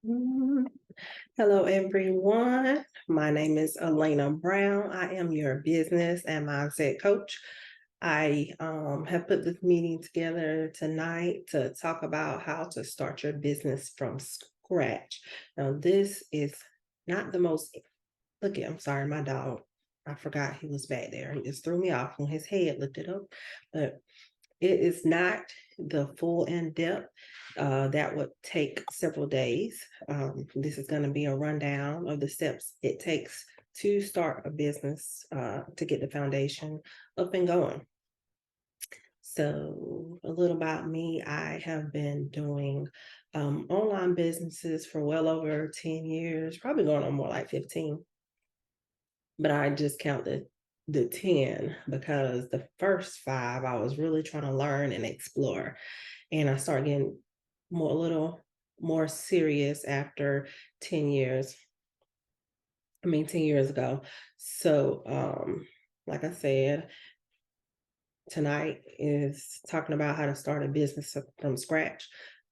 Mm, Hello, everyone. My name is Elena Brown. I am your business and mindset coach. I have put this meeting together tonight to talk about how to start your business from scratch. Now, this is not the most, look at, I'm sorry, my dog. I forgot he was back there. He just threw me off when his head lifted up. But it is not the full in depth. That would take several days. This is going to be a rundown of the steps it takes to start a business to get the foundation up and going. So, a little about me, I have been doing online businesses for well over 10 years, probably going on more like 15. But I just counted the 10 because the first five I was really trying to learn and explore. And I started getting a little more serious after 10 years. 10 years ago. So, like I said, tonight is talking about how to start a business from scratch.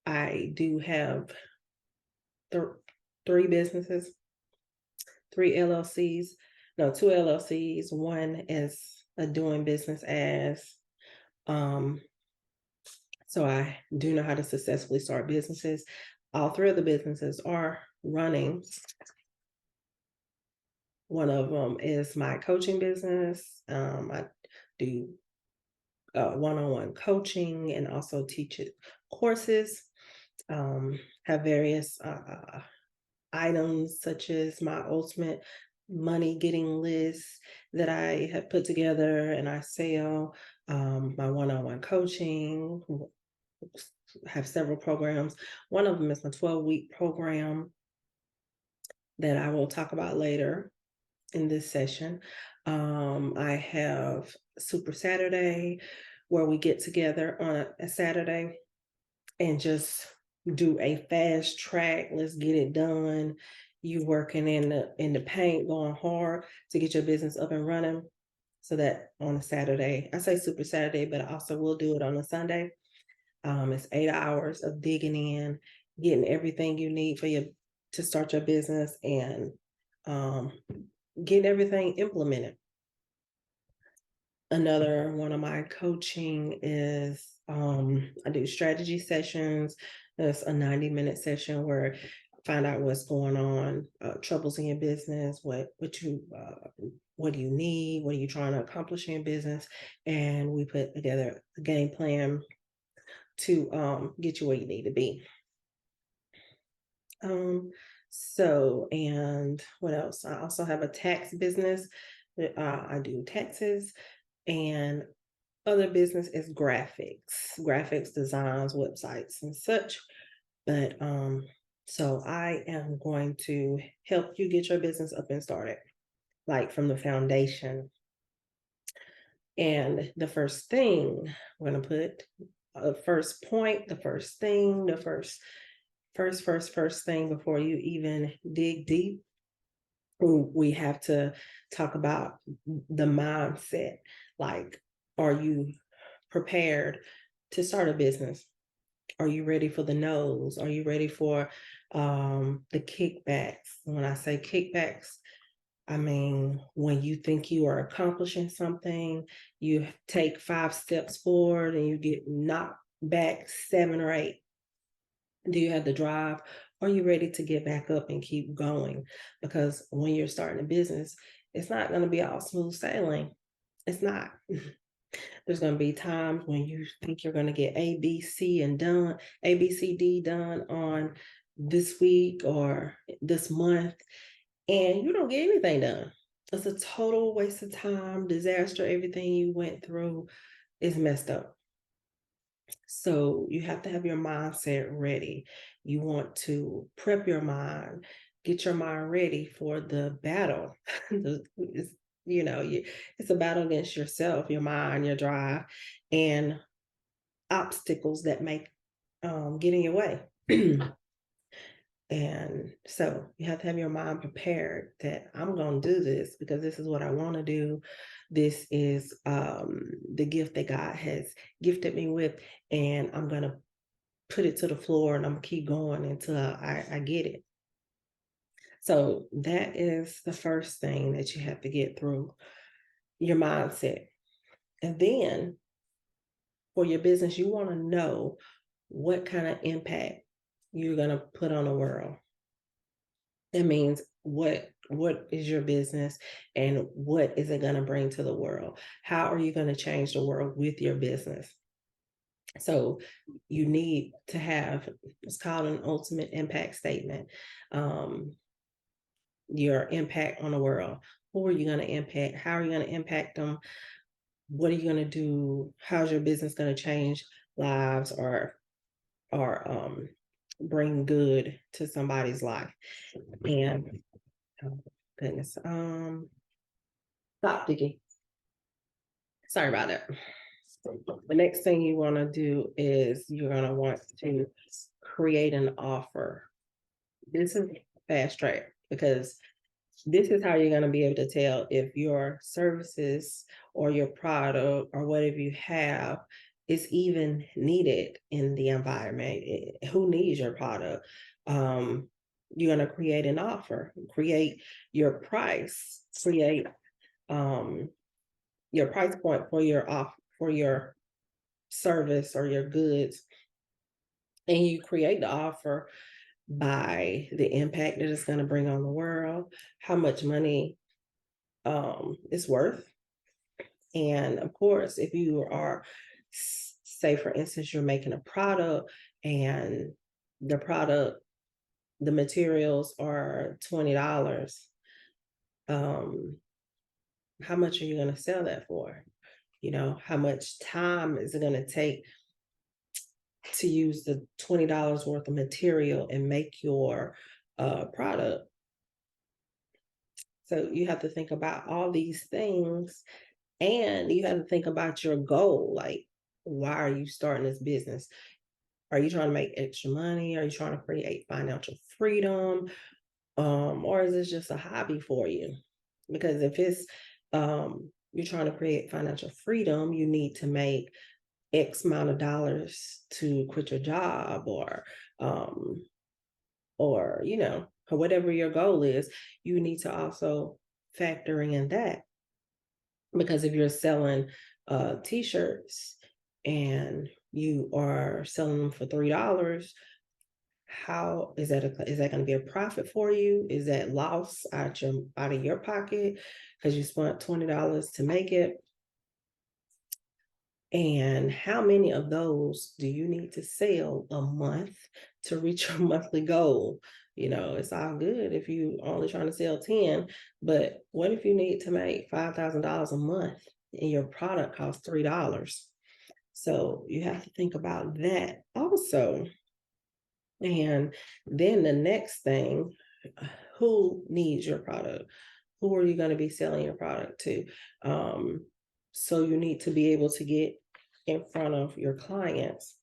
I do have th- three businesses, three LLCs, no, two LLCs. One is a doing business as, um, so I do know how to successfully start businesses. All three of the businesses are running. One of them is my coaching business. I do one-on-one coaching and also teach it courses. Have various items such as my ultimate money getting list that I have put together and I sell. My one-on-one coaching, have several programs. One of them is my 12-week program that I will talk about later in this session. I have Super Saturday where we get together on a Saturday and just do a fast track. Let's get it done. You working in the paint, going hard to get your business up and running. So that on a Saturday, I say Super Saturday, but I also will do it on a Sunday. It's 8 hours of digging in, getting everything you need for you to start your business and um, getting everything implemented. Another one of my coaching is I do strategy sessions. It's a 90-minute session where I find out what's going on, troubles in your business, what do you need, what are you trying to accomplish in your business, and we put together a game plan to get you where you need to be. And what else? I also have a tax business. I do taxes, and other business is graphics designs, websites, and such. But so I am going to help you get your business up and started, like from the foundation. And the first thing we're gonna put the first point, the first thing, the first thing before you even dig deep, we have to talk about the mindset. Like, are you prepared to start a business? Are you ready for the no's? Are you ready for the kickbacks? When I say kickbacks, I mean when you think you are accomplishing something, you take 5 steps forward and you get knocked back 7 or 8. Do you have the drive? Are you ready to get back up and keep going? Because when you're starting a business, it's not going to be all smooth sailing. It's not. There's going to be times when you think you're going to get A, B, C, D done on this week or this month, and you don't get anything done. It's a total waste of time, disaster. Everything you went through is messed up. So you have to have your mindset ready. You want to prep your mind, get your mind ready for the battle. it's, it's a battle against yourself, your mind, your drive, and obstacles that may get in your way. And so you have to have your mind prepared that I'm going to do this because this is what I want to do. This is the gift that God has gifted me with, and I'm going to put it to the floor and I'm gonna keep going until I get it. So that is the first thing that you have to get through your mindset. And then for your business, you want to know what kind of impact you're going to put on the world. That means what is your business and what is it going to bring to the world? How are you going to change the world with your business? So you need to have, it's called an ultimate impact statement. Your impact on the world. Who are you going to impact? How are you going to impact them? What are you going to do? How's your business going to change lives or bring good to somebody's life? And oh goodness, stop digging. Sorry about that. The next thing you want to do is you're going to want to create an offer. This is fast track because this is how you're going to be able to tell if your services or your product or whatever you have is even needed in the environment. Who needs your product? You're going to create an offer, create your price, create your price point for your off for your service or your goods, and you create the offer by the impact that it's going to bring on the world, how much money it's worth. And of course, if you are, say for instance, you're making a product and the product, the materials are $20, how much are you going to sell that for? You know, how much time is it going to take to use the $20 worth of material and make your product? So you have to think about all these things, and you have to think about your goal. Like, why are you starting this business? Are you trying to make extra money? Are you trying to create financial freedom? Or is this just a hobby for you? Because if it's you're trying to create financial freedom, you need to make X amount of dollars to quit your job, or you know, or whatever your goal is, you need to also factor in that. Because if you're selling t-shirts and you are selling them for $3, how is that is that going to be a profit for you? Is that loss out of your pocket because you spent $20 to make it? And how many of those do you need to sell a month to reach your monthly goal? You know, it's all good if you only trying to sell 10, but what if you need to make $5,000 a month and your product costs $3? So you have to think about that also. And then the next thing, who needs your product? Who are you going to be selling your product to? So you need to be able to get in front of your clients.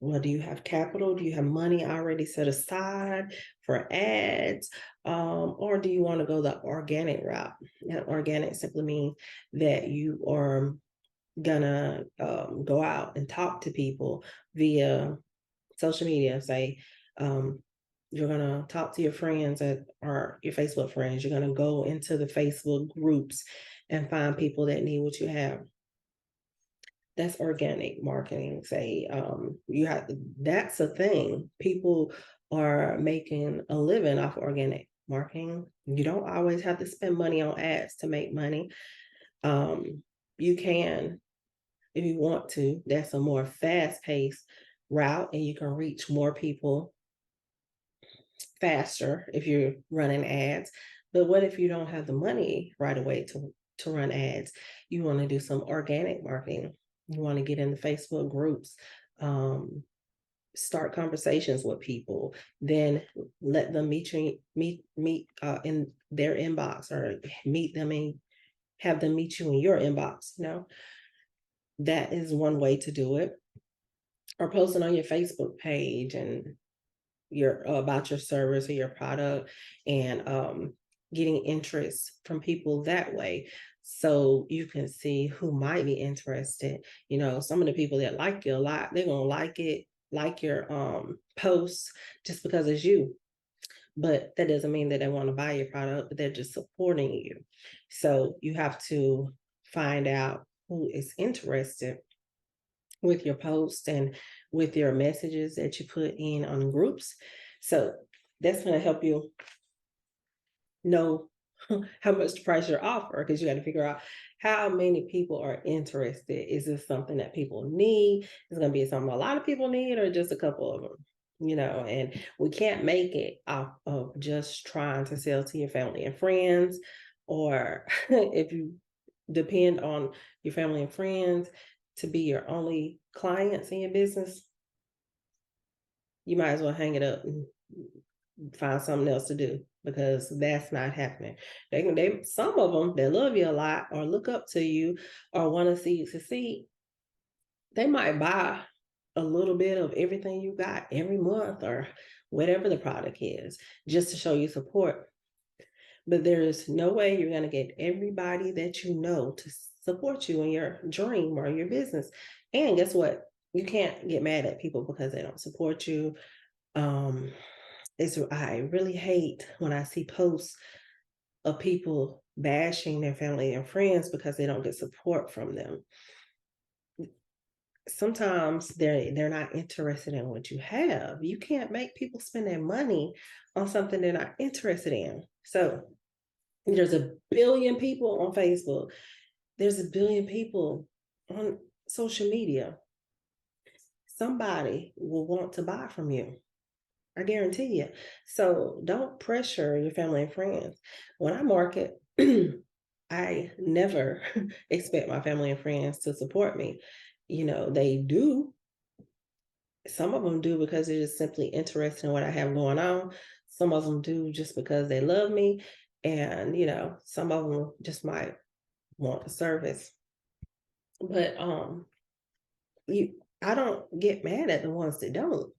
Well, do you have capital? Do you have money already set aside for ads? Or do you want to go the organic route? And organic simply means that you are gonna go out and talk to people via social media. Say you're gonna talk to your friends or your Facebook friends. You're gonna go into the Facebook groups and find people that need what you have. That's organic marketing. Say you have that's a thing. People are making a living off organic marketing. You don't always have to spend money on ads to make money. You can, if you want to. That's a more fast-paced route, and you can reach more people faster if you're running ads. But what if you don't have the money right away to run ads? You want to do some organic marketing. You want to get in the Facebook groups, start conversations with people, then let them meet in their inbox, or meet them and have them meet you in your inbox. You know, that is one way to do it. Or posting on your Facebook page and your about your service or your product, and getting interest from people that way, so you can see who might be interested. You know, some of the people that like you a lot, they're gonna like it like your posts just because it's you. But that doesn't mean that they want to buy your product, but they're just supporting you. So you have to find out who is interested with your posts and with your messages that you put in on groups. So that's going to help you know how much to price your offer, because you got to figure out how many people are interested. Is this something that people need? Is it going to be something a lot of people need, or just a couple of them? And we can't make it off of just trying to sell to your family and friends, or if you depend on your family and friends to be your only clients in your business, you might as well hang it up and find something else to do, because that's not happening. They some of them that love you a lot or look up to you or want to see you succeed, they might buy a little bit of everything you got every month or whatever the product is, just to show you support. But there is no way you're going to get everybody that you know to support you in your dream or your business. And guess what? You can't get mad at people because they don't support you. I really hate when I see posts of people bashing their family and friends because they don't get support from them. Sometimes they're not interested in what you have. You can't make people spend their money on something they're not interested in. So there's a billion people on Facebook. There's a billion people on social media. Somebody will want to buy from you. I guarantee you. So don't pressure your family and friends. When I market, I never expect my family and friends to support me. They do. Some of them do because they're just simply interested in what I have going on. Some of them do just because they love me. And, some of them just might want the service. But I don't get mad at the ones that don't.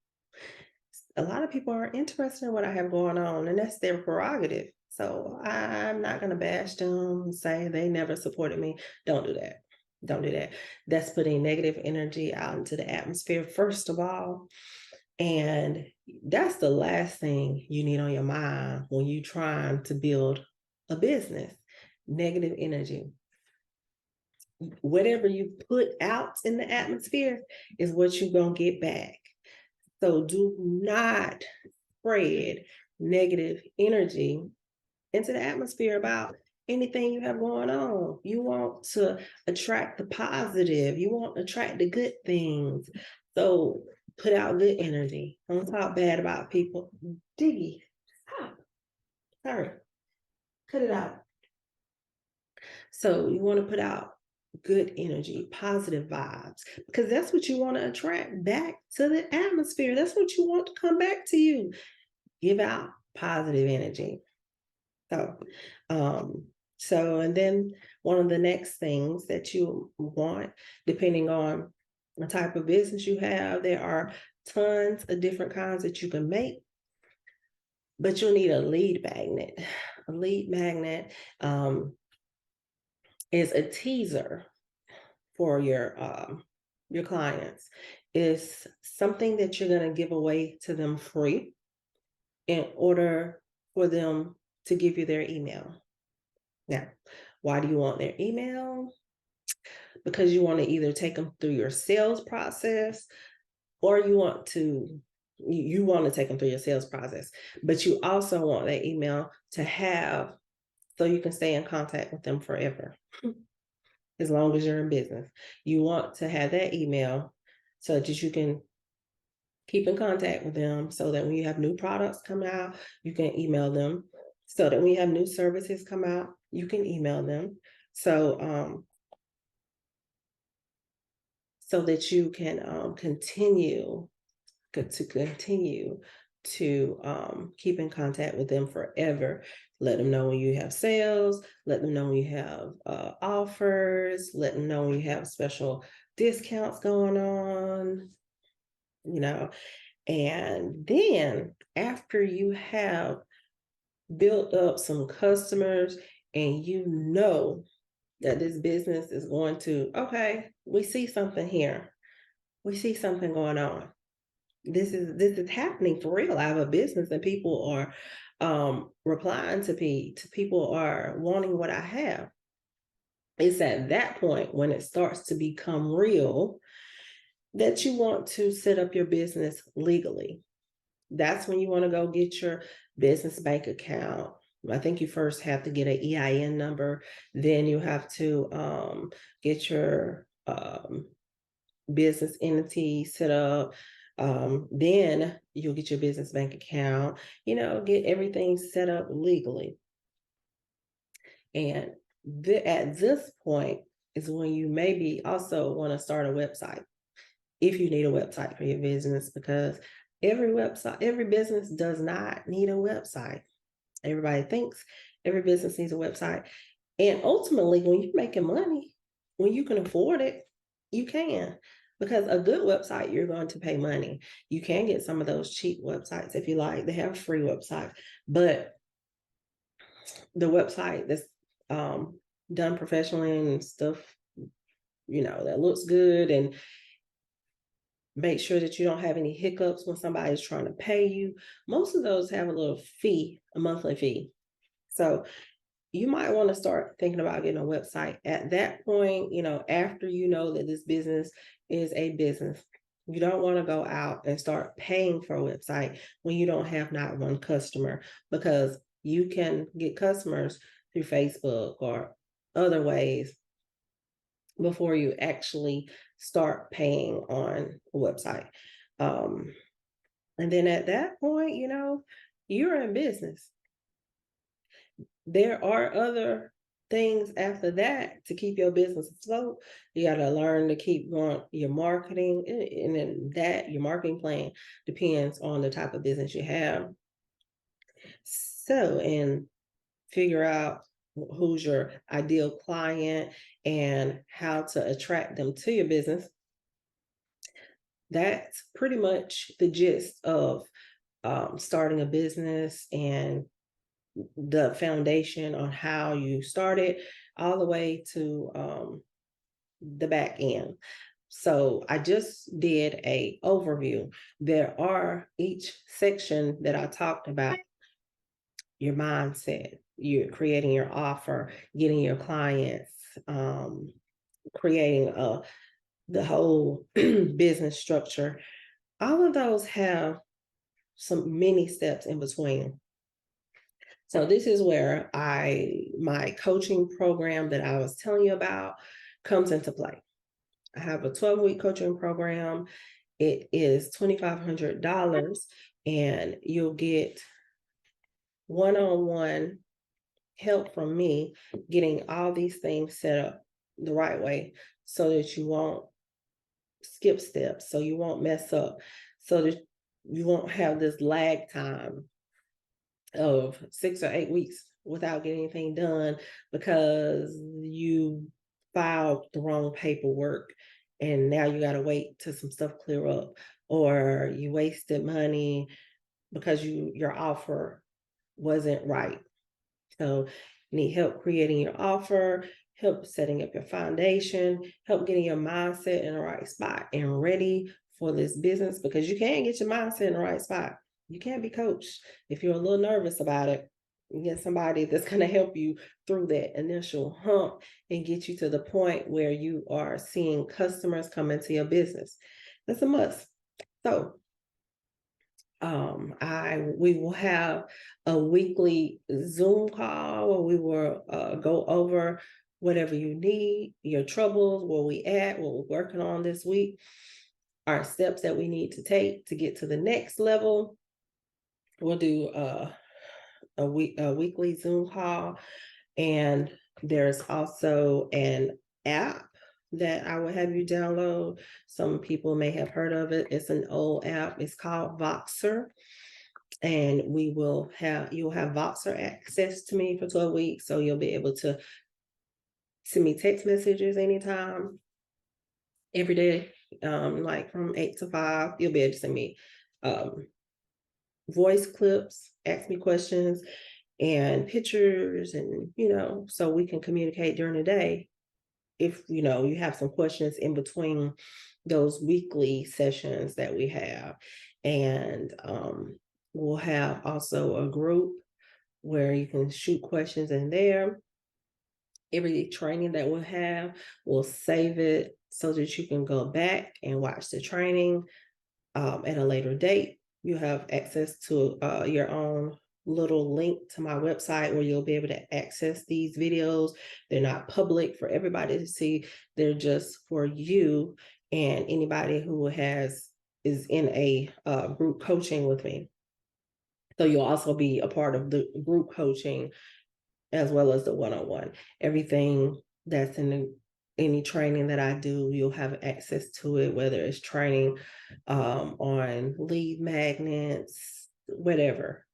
A lot of people are interested in what I have going on, and that's their prerogative. So I'm not going to bash them and say they never supported me. Don't do that. Don't do that. That's putting negative energy out into the atmosphere, first of all. And that's the last thing you need on your mind when you're trying to build a business. Negative energy. Whatever you put out in the atmosphere is what you're going to get back. So do not spread negative energy into the atmosphere about anything you have going on. You want to attract the positive. You want to attract the good things. So put out good energy. Don't talk bad about people. Diggy, stop. Sorry. Cut it out. So you want to put out good energy, positive vibes, because that's what you want to attract back to the atmosphere. That's what you want to come back to you. Give out positive energy. And then one of the next things that you want, depending on the type of business you have, there are tons of different kinds that you can make, but you'll need a lead magnet. A lead magnet is a teaser for your clients. It's something that you're going to give away to them free in order for them to give you their email. Now, why do you want their email? Because you want to either take them through your sales process, or you want to take them through your sales process, but you also want that email to have so you can stay in contact with them forever. As long as you're in business, you want to have that email so that you can keep in contact with them, so that when you have new products come out, you can email them. So that when you have new services come out, you can email them. So that you can continue to keep in contact with them forever. Let them know when you have sales, let them know when you have offers, let them know when you have special discounts going on, and then after you have built up some customers and that this business is going to, okay, we see something here. We see something going on. this is happening for real. I have a business and people are replying to people are wanting what I have. It's at that point when it starts to become real that you want to set up your business legally. That's when you want to go get your business bank account. I think you first have to get an EIN number, then you have to get your business entity set up. Then you'll get your business bank account, get everything set up legally. And at this point is when you maybe also want to start a website, if you need a website for your business, because every business does not need a website. Everybody thinks every business needs a website. And ultimately, when you're making money, when you can afford it, you can. Because a good website, you're going to pay money. You can get some of those cheap websites if you like. They have free websites. But the website that's done professionally and stuff, that looks good, and make sure that you don't have any hiccups when somebody's trying to pay you. Most of those have a little fee, a monthly fee. So you might want to start thinking about getting a website at that point, after you know that this business is a business. You don't want to go out and start paying for a website when you don't have not one customer, because you can get customers through Facebook or other ways before you actually start paying on a website. And then at that point, you're in business. There are other things after that to keep your business afloat. You got to learn to keep going your marketing, and then your marketing plan depends on the type of business you have. So, and figure out who's your ideal client and how to attract them to your business. That's pretty much the gist of starting a business, and the foundation on how you started all the way to the back end. So I just did a overview. There are each section that I talked about: your mindset, you're creating your offer, getting your clients, creating the whole business structure. All of those have some many steps in between. So this is where my coaching program that I was telling you about comes into play. I have a 12-week coaching program. It is $2,500, and you'll get one-on-one help from me getting all these things set up the right way, so that you won't skip steps, so you won't mess up, so that you won't have this lag time of 6 or 8 weeks without getting anything done because you filed the wrong paperwork and now you got to wait till some stuff clear up, or you wasted money because your offer wasn't right. So you need help creating your offer, help setting up your foundation, help getting your mindset in the right spot and ready for this business, because you can't get your mindset in the right spot. You can't be coached. If you're a little nervous about it, you get somebody that's going to help you through that initial hump and get you to the point where you are seeing customers come into your business. That's a must. So we will have a weekly Zoom call where we will go over whatever you need, your troubles, where we at, what we're working on this week, our steps that we need to take to get to the next level. We'll do a weekly Zoom call, and there's also an app that I will have you download. Some people may have heard of it. It's an old app. It's called Voxer. And you'll have Voxer access to me for 12 weeks. So you'll be able to send me text messages anytime, every day, like from 8 to 5. You'll be able to send me voice clips, ask me questions and pictures, and so we can communicate during the day if you have some questions in between those weekly sessions that we have. And we'll have also a group where you can shoot questions in there. Every training that we'll have, we'll save it so that you can go back and watch the training at a later date. You have access to your own little link to my website where you'll be able to access these videos. They're not public for everybody to see. They're just for you and anybody who is in a group coaching with me. So you'll also be a part of the group coaching as well as the one-on-one. Everything that's in any training that I do, you'll have access to it, whether it's training on lead magnets, whatever,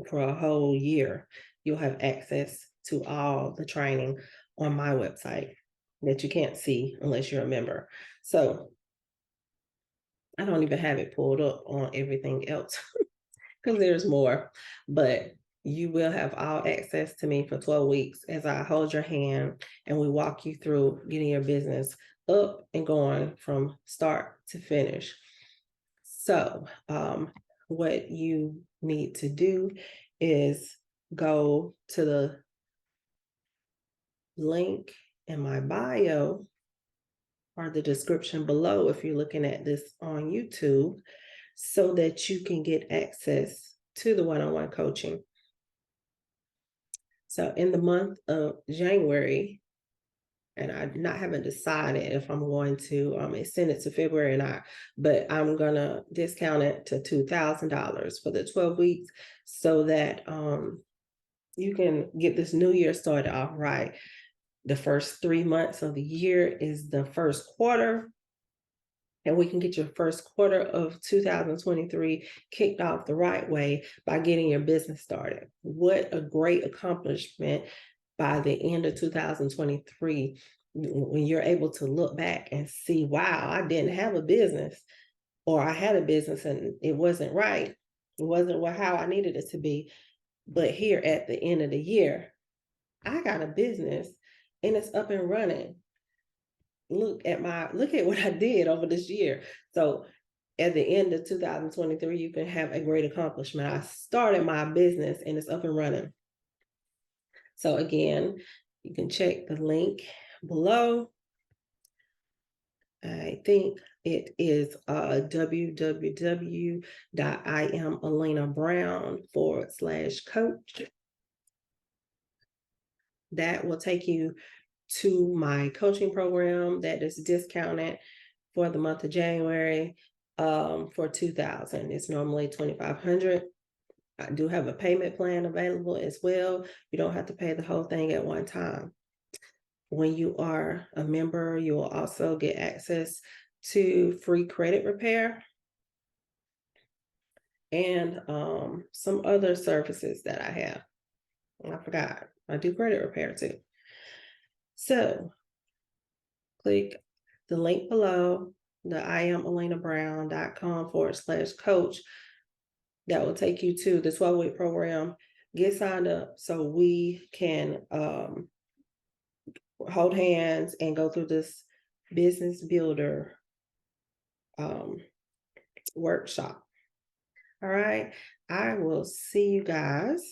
for a whole year, you'll have access to all the training on my website that you can't see unless you're a member. So I don't even have it pulled up on everything else because there's more, but you will have all access to me for 12 weeks as I hold your hand and we walk you through getting your business up and going from start to finish. So what you need to do is go to the link in my bio or the description below if you're looking at this on YouTube, so that you can get access to the one-on-one coaching. So in the month of January, and I haven't decided if I'm going to extend it to February or not, but I'm gonna discount it to $2,000 for the 12 weeks so that you can get this new year started off right. The first 3 months of the year is the first quarter, and we can get your first quarter of 2023 kicked off the right way by getting your business started. What a great accomplishment by the end of 2023 when you're able to look back and see, wow, I didn't have a business, or I had a business and it wasn't right. It wasn't how I needed it to be. But here at the end of the year, I got a business and it's up and running. Look at what I did over this year. So at the end of 2023, you can have a great accomplishment. I started my business and it's up and running. So again, you can check the link below. I think it is www.IamElenaBrown.com/coach. That will take you to my coaching program that is discounted for the month of January for $2,000. It's normally $2,500. I do have a payment plan available as well. You don't have to pay the whole thing at one time. When you are a member, you will also get access to free credit repair and some other services that I have. I forgot, I do credit repair too. So click the link below, the IamElenaBrown.com/coach. That will take you to the 12-week program. Get signed up so we can hold hands and go through this business builder workshop. All right. I will see you guys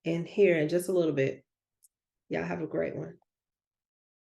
in here in just a little bit. Y'all have a great one.